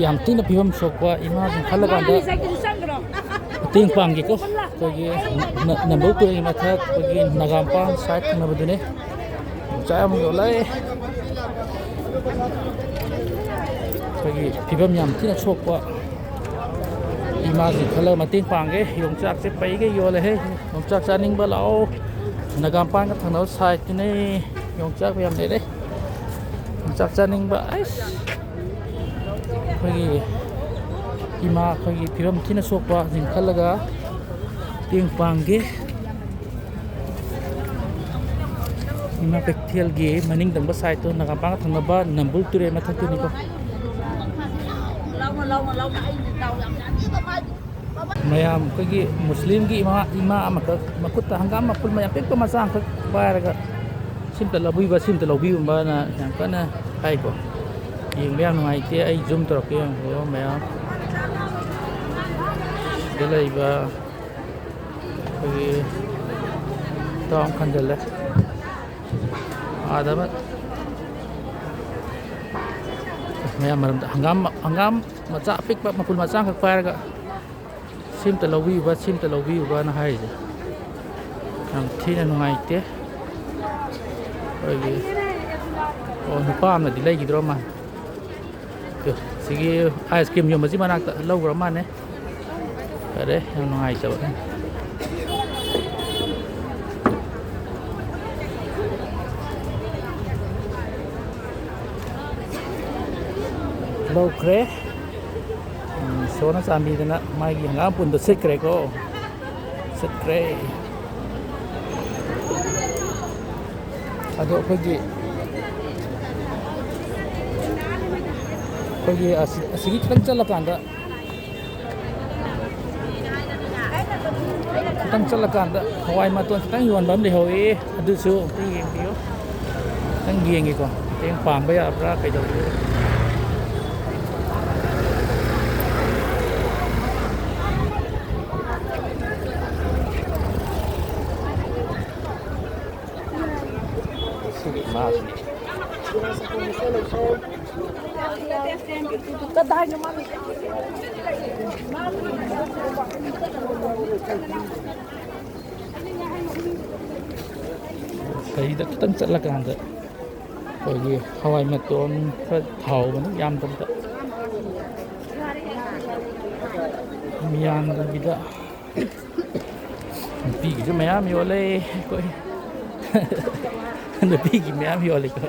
ꯌꯥꯝ ꯊꯤꯅ ꯐꯤꯕꯝ ꯁꯣꯛꯄ ꯏꯃꯥꯁꯤꯡ ꯈꯜꯂꯀꯥꯟꯗ ꯃꯇꯦꯡ ꯄꯥꯡꯒꯦꯀꯣ ꯑꯩꯈꯣꯏꯒꯤ ꯅꯝꯕꯔ 2ꯒꯤ ꯃꯊꯛ ꯑꯩꯈꯣꯏꯒꯤ ꯅꯒꯥꯝꯄꯥꯜ ꯁꯥꯏꯠ ꯊꯪꯅꯕꯗꯨꯅꯤ ꯌꯣꯡꯆꯥꯛ ꯑꯃ ꯌꯣꯜꯂꯛꯑꯦ ꯑꯩꯈꯣꯏꯒꯤ ꯐꯤꯕꯝ ꯌꯥꯝ ꯊꯤꯅ ꯁꯣꯛꯄ ꯏꯃꯥꯁꯤꯡ ꯈꯜꯂꯒ ꯃꯇꯦꯡ ꯄꯥꯡꯒꯦ ꯌꯣꯡꯆꯥꯛꯁꯦ ꯄꯩꯒꯩ ꯌꯣꯜꯂꯦꯍꯦ ꯌꯣꯡꯆꯥꯛ ꯆꯥꯅꯤꯡꯕ ꯂꯥꯛꯑꯣ ꯅꯒꯥꯝꯄꯥꯜꯒ ꯊꯪꯅꯕ ꯁꯥꯏꯠꯇꯨꯅꯦ ꯌꯣꯡꯆꯥꯛ ꯌꯥꯝ ꯂꯩꯔꯦ ꯌꯣꯡꯆꯥꯛ ꯆꯥꯅꯤꯡꯕ ꯑꯩꯁ ꯑꯩꯈꯣꯏꯒꯤ ꯏꯃꯥ ꯑꯩꯈꯣꯏꯒꯤ ꯐꯤꯕꯝ ꯊꯤꯅ ꯁꯣꯛꯄꯁꯤꯡ ꯈꯜꯂꯒ ꯃꯇꯦꯡ ꯄꯥꯡꯒꯦ ꯏꯃꯥ ꯀꯩꯊꯦꯜꯒꯤ ꯃꯅꯤꯡ ꯊꯪꯕ ꯁꯥꯏꯠꯇꯨ ꯅꯒꯥꯝꯄꯥꯜꯒ ꯊꯪꯅꯕ ꯅꯝꯕꯨꯜ ꯇꯨꯔꯦꯜ ꯃꯊꯛꯇꯨꯅꯤꯀꯣ ꯃꯌꯥꯝ ꯑꯩꯈꯣꯏꯒꯤ ꯃꯨꯁꯂꯤꯝꯒꯤ ꯏꯃꯥ ꯑꯃꯈꯛ ꯃꯈꯨꯠꯇ ꯍꯪꯒꯥꯝ ꯃꯄꯨꯟ ꯃꯌꯥꯝ ꯄꯤꯛꯄ ꯃꯆꯥ ꯑꯃꯈꯛ ꯄꯥꯏꯔꯒ ꯁꯤꯝꯇ ꯂꯧꯕꯤꯕ ꯁꯤꯝꯇ ꯂꯧꯕꯤꯕꯅ ꯌꯥꯝ ꯀꯟꯅ ꯍꯥꯏꯀꯣ ꯌꯦꯡꯕ ꯌꯥꯝ ꯅꯨꯡꯉꯥꯏꯇꯦ ꯑꯩ ꯖꯨꯝ ꯇꯧꯔꯛꯀꯦ ꯌꯦꯡꯉꯣ ꯃꯌꯥꯝ ꯁꯤꯗ ꯂꯩꯕ ꯑꯩꯈꯣꯏꯒꯤ ꯇꯥꯎ ꯑꯃ ꯈꯟꯖꯜꯂꯦ ꯑꯥꯗ ꯃꯌꯥꯝ ꯃꯔꯝꯗ ꯍꯪꯒꯥꯝ ꯃꯆꯥ ꯑꯄꯤꯛꯄ ꯃꯄꯨꯟ ꯃꯆꯥ ꯑꯃꯈꯛ ꯄꯥꯏꯔꯒ ꯁꯤꯝꯇ ꯂꯧꯕꯤꯌꯨꯕꯅ ꯍꯥꯏꯔꯤꯁꯦ ꯌꯥꯝ ꯊꯤꯅ ꯅꯨꯡꯉꯥꯏꯇꯦ ꯑꯩꯈꯣꯏꯒꯤ ꯅꯨꯄꯥ ꯑꯃꯅꯗꯤ ꯂꯩꯈꯤꯗ꯭ꯔꯣ ꯃꯥ ꯁꯤꯒꯤ ꯑꯥꯏꯁ ꯀ꯭ꯔꯤꯝ ꯌꯣꯟꯕꯁꯤ ꯃꯅꯥꯛꯇ ꯂꯧꯈ꯭ꯔ ꯃꯥꯅꯦ ꯐꯔꯦ ꯌꯥꯝ ꯅꯨꯡꯉꯥꯏꯇꯕ ꯂꯧꯈ꯭ꯔꯦ ꯏꯁꯣꯔꯅ ꯆꯥꯟꯕꯤꯗꯅ ꯃꯥꯒꯤ ꯍꯪꯒꯥꯝ ꯄꯨꯟꯗꯣ ꯁꯤꯠꯈ꯭ꯔꯦꯀꯣ ꯁꯤꯠꯈ꯭ꯔꯦ ꯑꯗꯣ ꯑꯩꯈꯣꯏꯒꯤ ꯑꯁꯤꯒꯤ ꯈꯤꯇꯪ ꯆꯠꯂꯀꯥꯟꯗ ꯍꯋꯥꯏ ꯃꯇꯣꯟ ꯈꯤꯇꯪ ꯌꯣꯟꯕ ꯑꯃ ꯂꯩꯍꯧꯋꯤ ꯑꯗꯨꯁꯨ ꯑꯝꯇ ꯌꯦꯡꯕꯤꯌꯨ ꯈꯤꯇꯪ ꯌꯦꯡꯒꯦꯀꯣ ꯃꯇꯦꯡ ꯄꯥꯡꯕ ꯌꯥꯕ꯭ꯔꯥ ꯀꯩꯗꯧꯒꯦ ꯀꯔꯤꯗ ꯈꯤꯇꯪ ꯆꯠꯂꯀꯥꯟꯗ ꯑꯩꯈꯣꯏꯒꯤ ꯍꯋꯥꯏ ꯃꯇꯣꯟ ꯈꯔ ꯊꯥꯎꯕꯅꯤ ꯌꯥꯝꯗꯕꯗ ꯃꯤꯌꯥꯝꯗꯕꯤꯗ ꯅꯨꯄꯤꯒꯤꯁꯨ ꯃꯌꯥꯝ ꯌꯣꯜꯂꯦ ꯑꯩꯈꯣꯏ ꯅꯨꯄꯤꯒꯤ ꯃꯌꯥꯝ ꯌꯣꯜꯂꯦꯀꯣ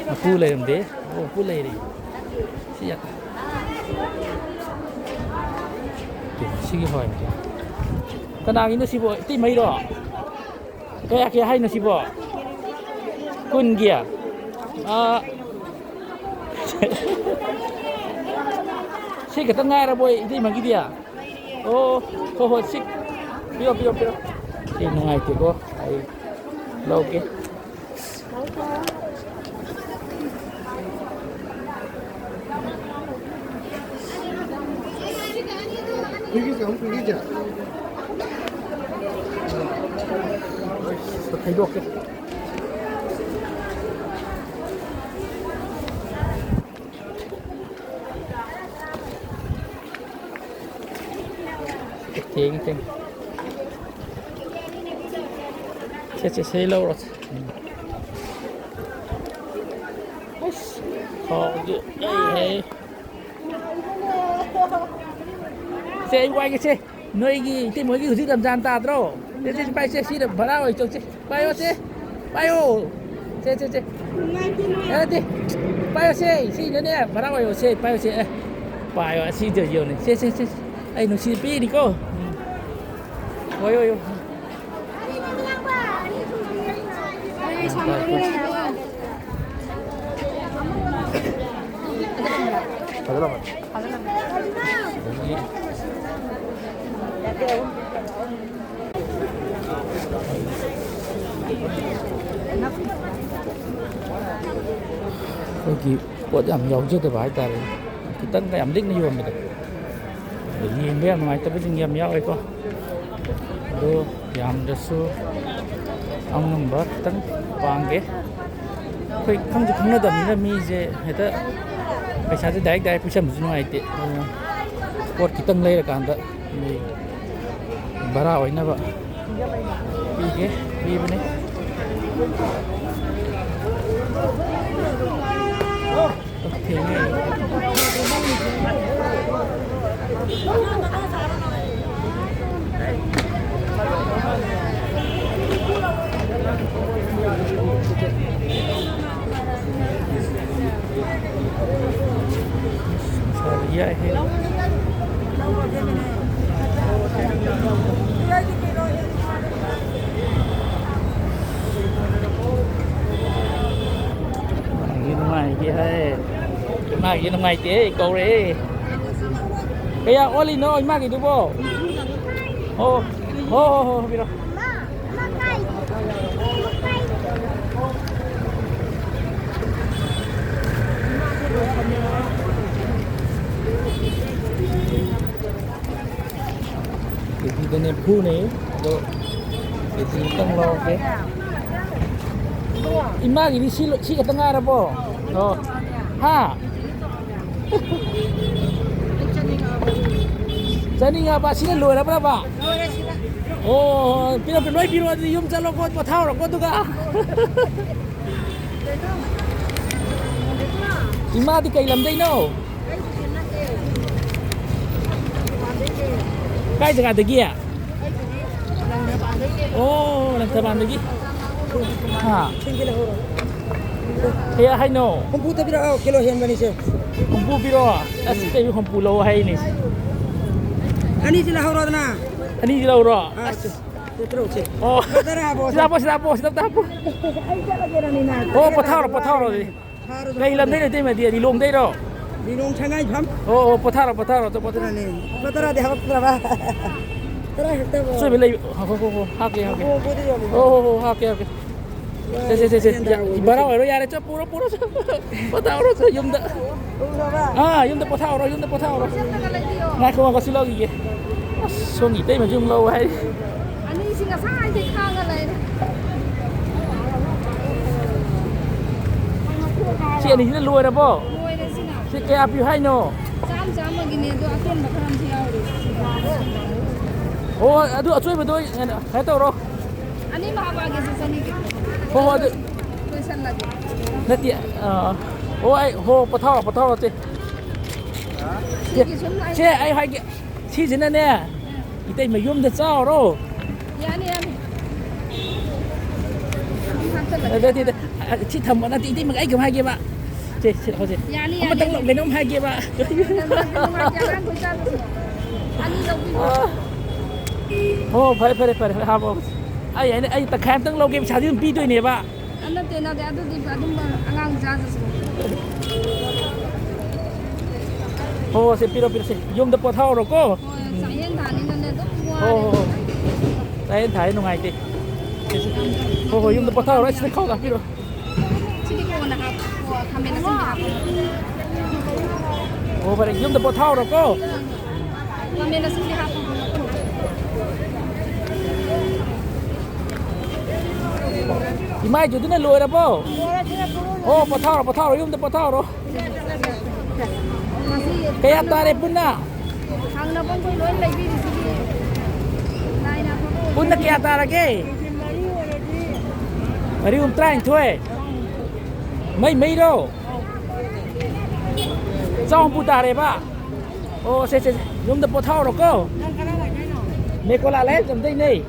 ꯃꯄꯨ ꯂꯩꯔꯝꯗꯦ ꯃꯄꯨ ꯂꯩꯔꯤ ꯁꯤꯒꯤ ꯍꯋꯥꯏ ꯀꯅꯥꯒꯤꯅꯣ ꯁꯤꯕꯣ ꯏꯇꯩꯃꯩꯔꯣ ꯀꯌꯥ ꯍꯥꯏꯅꯣ ꯁꯤꯕꯣ 10ꯒꯤ ꯁꯤ ꯈꯛꯇꯪ ꯉꯥꯏꯔꯕꯣ ꯏꯇꯩꯃꯒꯤꯗꯤ ꯑꯣ ꯍꯣꯏ ꯁꯤ ꯄꯤꯔꯣ ꯁꯤ ꯅꯨꯡꯉꯥꯏꯇꯦꯀꯣ ꯑꯩ ꯂꯧꯒꯦ ꯈꯩꯗꯣꯛꯀꯦ ꯊꯦꯡꯉꯦ ꯁꯦ ꯂꯧꯔꯣ ꯑꯁ ꯍꯥꯎꯗꯤ ꯑꯩ ꯁꯦ ꯑꯩ ꯋꯥꯏꯒꯦꯁꯦ ꯅꯣꯏꯒꯤ ꯏꯇꯩꯃꯣꯏꯒꯤ ꯍꯧꯖꯤꯛ ꯔꯝꯖꯥꯟ ꯇꯥꯗ꯭ꯔꯣ ꯁꯦ ꯄꯥꯏꯁꯦ ꯁꯤꯗ ꯚꯔꯥ ꯑꯣꯏ ꯆꯧꯁꯦ ꯄꯥꯏꯌꯣ ꯁꯦ ꯄꯥꯏꯌꯣ ꯁꯦ ꯑꯗꯨꯗꯤ ꯄꯥꯏꯌꯣ ꯁꯦ ꯁꯤꯗꯅꯦ ꯚꯔꯥ ꯑꯣꯏꯌꯣ ꯁꯦ ꯄꯥꯏꯌꯣ ꯁꯦ ꯄꯥꯏꯌꯣ ꯑꯁꯤꯗ ꯌꯣꯟꯅꯦ ꯁꯦ ꯑꯩ ꯅꯨꯡꯁꯤ ꯄꯤꯔꯤꯀꯣ ꯍꯣꯏ ꯑꯩꯈꯣꯏꯒꯤ ꯄꯣꯠ ꯌꯥꯝ ꯌꯥꯎꯖꯗꯕ ꯍꯥꯏꯇꯥꯔꯦ ꯈꯤꯇꯪꯒ ꯌꯥꯝ ꯂꯤꯛꯅ ꯌꯣꯟꯕꯗꯣ ꯌꯦꯡꯕ ꯌꯥꯝ ꯅꯨꯡꯉꯥꯏꯇꯕꯁꯤꯡ ꯌꯥꯝ ꯌꯥꯎꯋꯦꯀꯣ ꯑꯗꯣ ꯌꯥꯝꯗ꯭ꯔꯁꯨ ꯑꯉꯝꯕ ꯈꯤꯇꯪ ꯄꯥꯡꯒꯦ ꯑꯩꯈꯣꯏ ꯈꯪꯁꯨ ꯈꯪꯅꯗꯕꯅꯤꯅ ꯃꯤꯁꯦ ꯍꯦꯛꯇ ꯄꯩꯁꯥꯁꯦ ꯗꯥꯏꯔꯦꯛ ꯄꯤꯁꯟꯕꯁꯨ ꯅꯨꯡꯉꯥꯏꯇꯦ ꯑꯗꯨꯅ ꯄꯣꯠ ꯈꯤꯇꯪ ꯂꯩꯔꯀꯥꯟꯗ ꯚꯔꯥ ꯑꯣꯏꯅꯕ ꯄꯤꯕꯅꯦ ꯊꯦꯡꯉꯦ Yeah, Magi nungai te kau re. Kaya oli no magi tu bo. Oh biro. Jadi dene phu ne do. Jadi tang lo ke. Imagi ni si ka tanga ra bo. Oh. Ha. Chani nga ba sila loi ra ba? Oh, pino yum chalo ko pathau ro ko tu ka. Ima di kai lam dai no. Kai jaga de gia. Oh, lang taban de gi. Ha. Kaya hay no. Kumpu ta bira kilo hen bani se. Kumpu biro. As te bi kumpu lo hay ni. Ani sila horo na. Ani sila horo. Terus se. Oh. Sila po. Ai jala gera ni na. Oh, pathau ro di. Kai lam dai ne te ma di long dai ro. Di long changai pham. Oh, pathau ro to Patara ni. Patara de hap tra ba. Tara heta bo. Sui bi lai ha ke. Oh, bodi yo. Oh, ha ke. Se. Barang ro ya re cha puro. Pathau ro yum da. Ah, yum da pathau ro. Nai ko ko silo gi. So ni te ma jum lo hai. Ani singa sai de khang ga lai. Si ani ni luai ra bo. Loi de sina. Si ke api hai no. Jam ma gi ne do aken ma kram thi yaw ri. Oh, adu achui ba doi hai to ro. Ani ma ba ge se sani ki. Ho adu Loi san la ge. nati oh ai ho pathau ro te. Ki sum lai. Che ai hai ge si jin na ne. Itai ma yum da chao ro. Yani. Đây chị thầm bọn nó tí mà cái kiểu hai kia bạn chị thôi chị không có tăng lượng cái nông hai kia bạn ô phải ham ô ai ta khám tăng lâu game sao chứ pi tôi nè bạn anh nó tiền nào để tôi đi vào đúng mà ngang ra rồi ô sẽ pi sẽ dùng được bao thao rồi cô sai hiện tại nên nó ô sai hiện tại nó ngày chị ô dùng được bao thao rồi sẽ không gặp pi rồi ô phải dùng được bao thao rồi cô thì mai chủ tính là lùi ra bố ô bao thao rồi dùng được bao thao rồi cái áp ta đây pun na pun na kaya ta lagi mari trying thôi mấy đâu sao không puta đây ba ô se dùng được bao thao rồi cô mấy cô là lấy làm đây này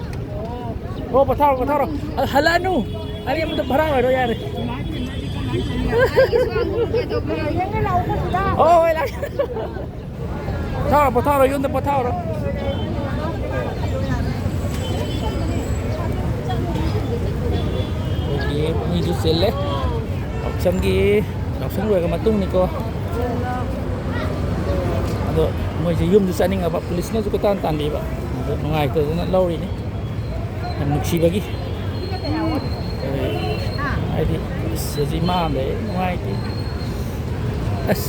ô bao thao rồi halanu anh em được barang rồi yaar ô ấy là bao thao rồi dùng được bao thao rồi ini tu sel option gue ke matung ni ko ado moi je yum du saning apa polisnya juga tan di pak ngai tu na lau ni yang nuksi bagi ai di sejima le ngai ti as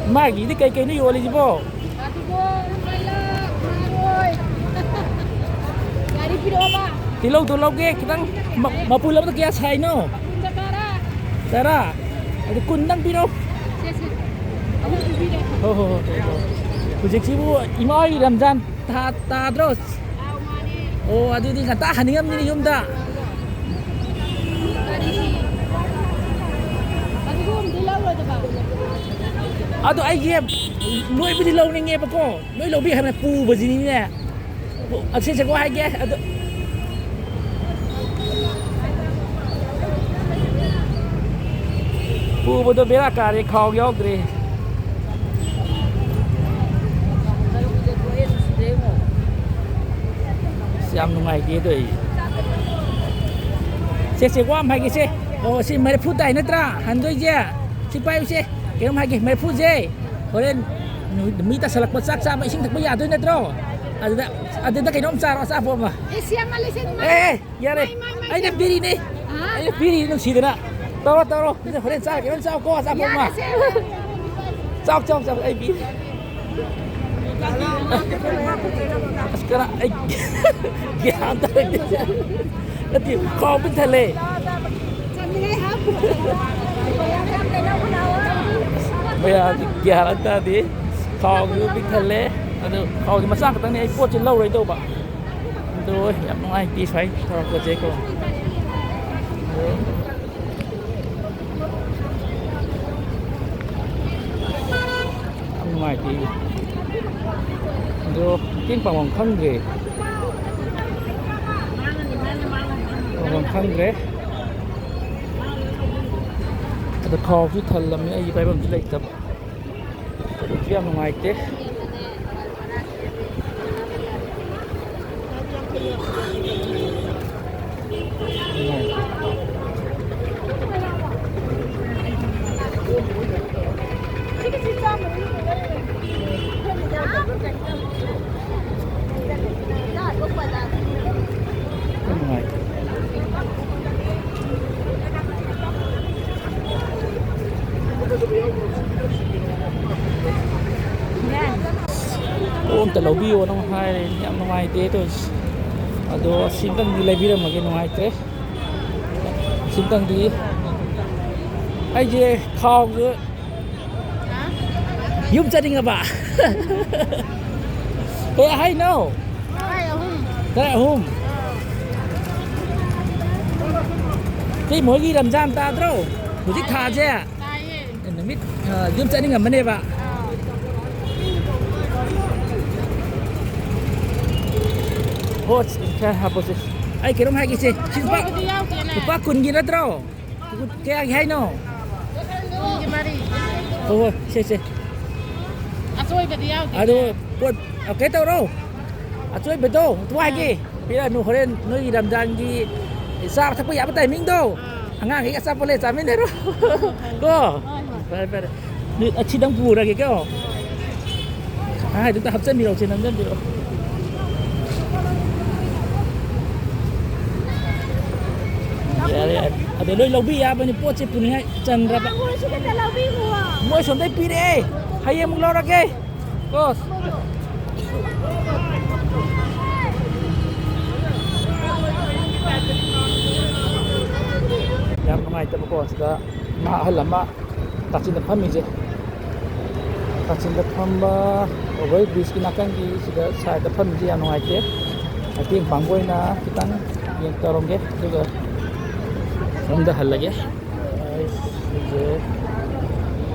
magi ni kai ni oli jibo tilong tu lau ke kita mapulam tu kia sai no Tara. Adi kundang pino. 세세. 아무 비비래. Ho ho ho. Hujiksibu imoi Ramzan ta terus. Oh, adi di kata haningam ni yumda. Ado ai game. Noi bi di lâu ni nghe ba ko. Noi lâu bi hai pu ba jini ni ne. A se ko hai ge. Ado pu ba do bera ka re khao yok dre. Siam nungai ge doi. Se ko am hai ge se. Oh, si mere phu dai na tra. Han doi je. Si pai se. Ke am hai ge mere phu je. Horen mi ta salak pasak sa ba ising tak ba ya doi na tro. Ada kay nom sa sa po ma. Siya malisin mo. Yare. Ay na biri ni. Ay biri nung sida na. Taro. Dito horen sa ke sa ko sa po ma. Chok ay biri. Sekarang ay gian ta rin siya. Ati ko bin thale. Bây giờ già anh ta đi kho cái big thale kho cái masak cái này ai trên lâu rồi đâu bạn rồi em nói anh đi xoay cho cơ chế cô em ngoài thì rồi tiếng bằng khăn ghế bằng khăn ghế the call to tell them you buy them like them if you have like this ôm tờ lâu bio nó hai nhắm nó ngoài thế thôi đồ xin tăng đi lấy video mà cái ngoài thế xin tăng đi ai gì khao nữa giúp gia đình à bà hay no đây hôm cái mỗi khi làm giam ta đâu một chiếc thà chứ nó biết giúp gia đình ở bên đây bà oh apa sih ai kirim hai kisi lupa kun gina tro kaya hai no oh se aduh buat oke tau ro acuy betul tu hai ki bila nu horen nu idam janji sa thap ya batai ming do anga ki sa pole sa min ro ko per nu achi dang pu ra ki ko hai chúng ta hấp dẫn điều trên nằm dân điều ada loi lobby ya bani poche punya chandra pak moi sondai pire haye mung lora ke kos yang ngai ta ko sida ma halama kacin depan mi je kacin depan ba oi bis kinakan di sida sa depan mi je yang ngai te ati bangoi na kita yang torong ke juga Om dah hal lagi.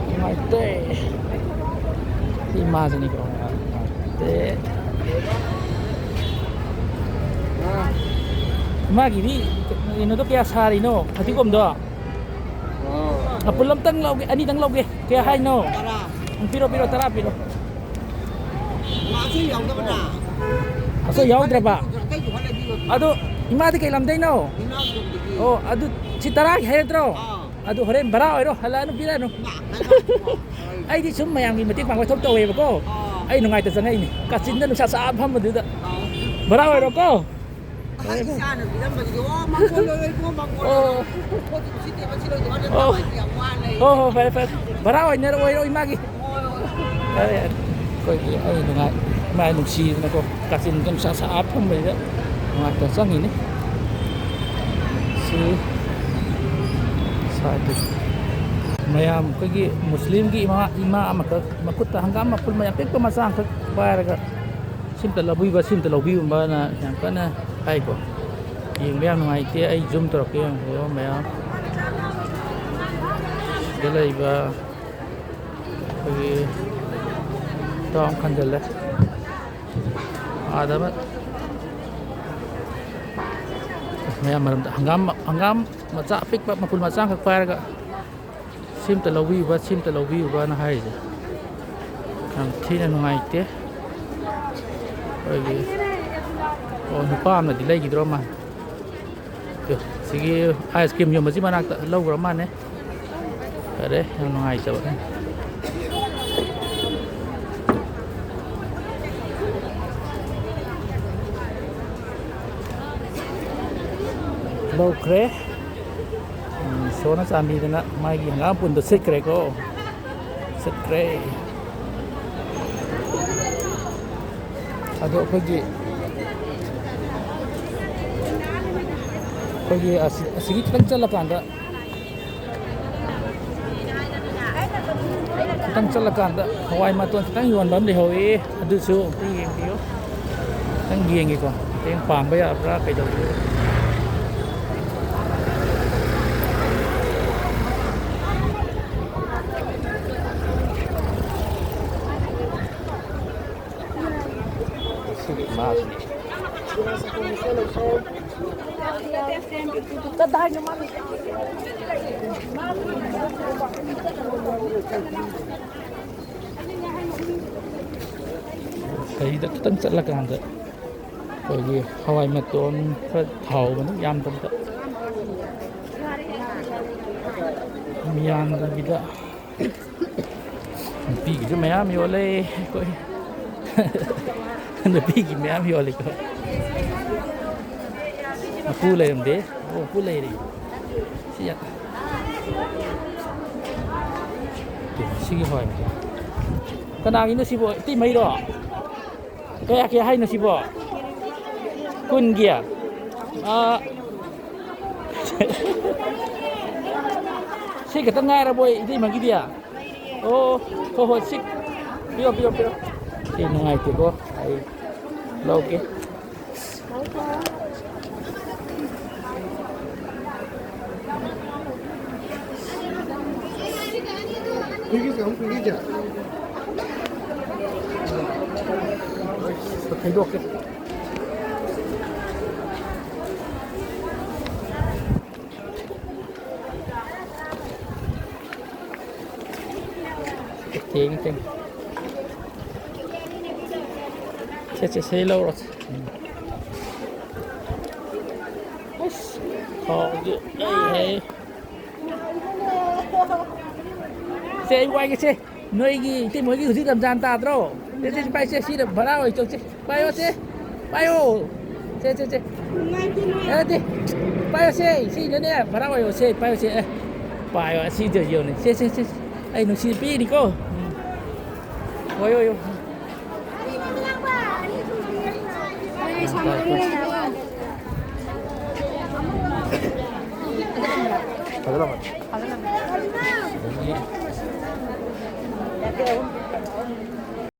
Ini mate. Lima sini kau. Mate. Magi ini tu kaya sehari no. Hati kom doa. Apa lam tang lau? Ani tang lau ke? Kaya hai no. Piro tara piro. Masih yang mana? Aso yau berapa? Aduh, imadi kaya lam day no. Oh, aduh. Si tara hay tro adu horen bara oi ro hala no pila no ai di sum mayang gi matik pang thop to we ba ko ai no ngai ta sangai ni ka sin na no sa sa pham ma du da bara oi ro ko ai sa no bilam ba jo ma ko lo ko ma ko ko si te ba si lo de ba yang wan lai oh fa bara oi na oi ro imagi ai ko gi ai no ngai mai no si na ko ka sin kan sa sa pham ba da ngai ta sang ni si satu mayam ꯑꯩꯈꯣꯏꯒꯤ ꯃꯨꯁꯂꯤꯝꯒꯤ ꯏꯃꯥ ꯑꯃꯈꯛ ꯃꯈꯨꯠꯇ ꯍꯪꯒꯥꯝ ꯃꯄꯨꯟ ꯃꯌꯥꯝ ꯄꯤꯛꯄ ꯃꯆꯥ ꯑꯃꯈꯛ ꯄꯥꯏꯔꯒ ꯁꯤꯝꯇ ꯂꯧꯕꯤꯌꯨꯕꯅ ꯌꯥꯝ ꯀꯟꯅ ꯍꯥꯏꯀꯣ ꯌꯦꯡꯕ ꯌꯥꯝ ꯅꯨꯡꯉꯥꯏꯇꯦ ꯑꯩ ꯖꯨꯝ ꯇꯧꯔꯛꯀꯦ ꯌꯦꯡꯕꯤꯌꯣ ꯃꯌꯥꯝ ꯁꯤꯗ ꯂꯩꯕ ꯑꯩꯈꯣꯏꯒꯤ ꯇꯥꯎꯟ ꯈꯟꯖꯜꯂꯦ ꯑꯥꯗ ꯃꯌꯥꯝ ꯃꯔꯝꯗ ꯍꯪꯒꯥꯝ ꯃꯆꯥ ꯑꯄꯤꯛꯄ ꯃꯄꯨꯟ ꯃꯆꯥ ꯑꯃꯈꯛ ꯄꯥꯏꯔꯒ ꯁꯤꯝꯇ ꯂꯧꯕꯤꯌꯨꯕꯅ ꯍꯥꯏꯔꯤꯁꯦ ꯌꯥꯝ ꯊꯤꯅ ꯅꯨꯡꯉꯥꯏꯇꯦ ꯑꯩꯈꯣꯏꯒꯤ ꯅꯨꯄꯥ ꯑꯃꯅꯗꯤ ꯂꯩꯈꯤꯗ꯭ꯔꯣ ꯃꯥ ꯁꯤꯒꯤ ꯑꯥꯏꯁ ꯀ꯭ꯔꯤꯝ ꯌꯣꯟꯕꯁꯤ ꯃꯅꯥꯛꯇ ꯂꯧꯈ꯭ꯔ ꯃꯥꯅꯦ ꯐꯔꯦ ꯌꯥꯝ ꯅꯨꯡꯉꯥꯏꯇꯕ ꯂꯧꯈ꯭ꯔꯦ ꯏꯁꯣꯔꯅ ꯆꯥꯟꯕꯤꯗꯅ ꯃꯥꯒꯤ ꯍꯪꯒꯥꯝ ꯄꯨꯟꯗꯣ ꯁꯤꯠꯈ꯭ꯔꯦꯀꯣ ꯁꯤꯠꯈ꯭ꯔꯦ ꯑꯗꯣ ꯑꯩꯈꯣꯏꯒꯤ ꯑꯁꯤꯒꯤ ꯈꯤꯇꯪ ꯆꯠꯂꯀꯥꯟꯗ ꯍꯋꯥꯏ ꯃꯇꯣꯟ ꯈꯤꯇꯪ ꯌꯣꯟꯕ ꯑꯃ ꯂꯩꯍꯧꯋꯤ ꯑꯗꯨꯁꯨ ꯑꯝꯇ ꯌꯦꯡꯕꯤꯌꯨ ꯈꯤꯇꯪ ꯌꯦꯡꯒꯦꯀꯣ ꯃꯇꯦꯡ ꯄꯥꯡꯕ ꯌꯥꯕ꯭ꯔꯥ ꯀꯩꯗꯧꯕꯤꯌꯨ ꯁꯤꯗ ꯈꯤꯇꯪ ꯆꯠꯂꯀꯥꯟꯗ ꯑꯩꯈꯣꯏꯒꯤ ꯍꯋꯥꯏ ꯃꯇꯣꯟ ꯈꯔ ꯊꯥꯎꯕꯅ ꯌꯥꯝꯗꯕꯗ ꯌꯥꯝꯗꯕꯤꯗ ꯅꯨꯄꯤꯒꯤꯁꯨ ꯃꯌꯥꯝ ꯌꯣꯜꯂꯦ ꯑꯩꯈꯣꯏ ꯅꯨꯄꯤꯒꯤ ꯃꯌꯥꯝ ꯌꯣꯜꯂꯤꯀꯣ ꯃꯄꯨ ꯂꯩꯔꯝꯗꯦ ꯃꯄꯨ ꯂꯩꯔꯤ ꯁꯤꯒꯤ ꯍꯋꯥꯏ ꯀꯅꯥꯒꯤꯅꯣ ꯁꯤꯕꯣ ꯏꯇꯩꯃꯩꯔꯣ ꯀꯌꯥ ꯍꯥꯏꯅꯣ ꯁꯤꯕꯣ 10ꯒꯤ ꯁꯤ ꯈꯛꯇꯪ ꯉꯥꯏꯔꯕꯣ ꯏꯇꯩꯃꯒꯤꯗꯤ ꯍꯣꯏ ꯁꯤ ꯄꯤꯔꯣ ꯁꯤ ꯅꯨꯡꯉꯥꯏꯇꯦꯀꯣ ꯑꯩ ꯂꯧꯒꯦ ꯊꯩꯗꯣꯛꯀꯦ ꯊꯦꯡ ꯁꯦ ꯂꯧꯔꯣ ꯑꯁ ꯊꯥꯎꯁꯦ ꯁꯦ ꯑꯩ ꯋꯥꯏꯒꯦꯁꯦ ꯅꯣꯏꯒꯤ ꯏꯇꯩꯃꯣꯏꯒꯤ ꯍꯧꯖꯤꯛ ꯔꯝꯖꯥꯟ ꯇꯥꯗ꯭ꯔꯣ ꯁꯦ ꯄꯥꯏꯁꯦ ꯁꯤꯗ ꯚꯔꯥ ꯑꯣꯏ ꯆꯧꯁꯦ ꯄꯥꯏꯌꯣ ꯁꯦ ꯅꯠꯇꯦ ꯄꯥꯏꯌꯣꯁꯦ ꯁꯤꯗꯅꯦ ꯚꯔꯥ ꯑꯣꯏꯌꯣ ꯁꯦ ꯄꯥꯏꯌꯣꯁꯦ ꯄꯥꯏꯌꯣ ꯑꯁꯤꯗ ꯌꯣꯟꯅꯦ ꯁꯦ ꯑꯩ ꯅꯨꯡꯁꯤ ꯄꯤꯔꯤꯀꯣ ꯍꯣꯏ